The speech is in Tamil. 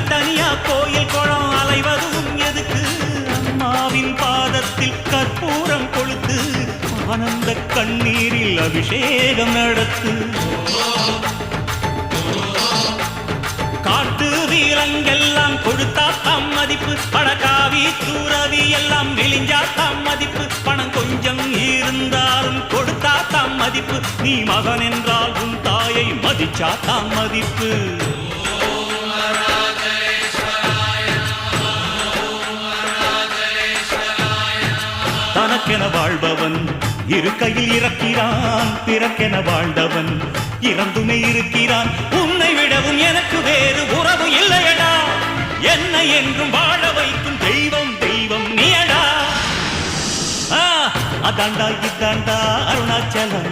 தனித்தனியா கோயில் குளம் அலைவதும் எதுக்கு அம்மாவின் பாதத்தில் கற்பூரம் கொளுத்து ஆனந்த கண்ணீரில் அபிஷேகம் நடத்து காட்டு வீரங்கெல்லாம் கொடுத்தா தாம் மதிப்பு பணக்காவி தூரவி எல்லாம் விழிஞ்சா தாம் மதிப்பு பணம் கொஞ்சம் இருந்தாலும் கொடுத்தா தாம் மதிப்பு நீ மகன் என்றால் உன் தாயை மதிச்சா தாம் மதிப்பு தனக்கென வாழ்பவன் இருக்கையில் இறக்கிறான் பிறக்கென வாழ்ந்தவன் இறந்துமே இருக்கிறான் உன்னை விடவும் எனக்கு வேறு உறவு இல்லையடா என்னை என்றும் வாழ வைக்கும் தெய்வம் தெய்வம் நீயடா அதாண்டா இதாண்டா அருணாச்சலம்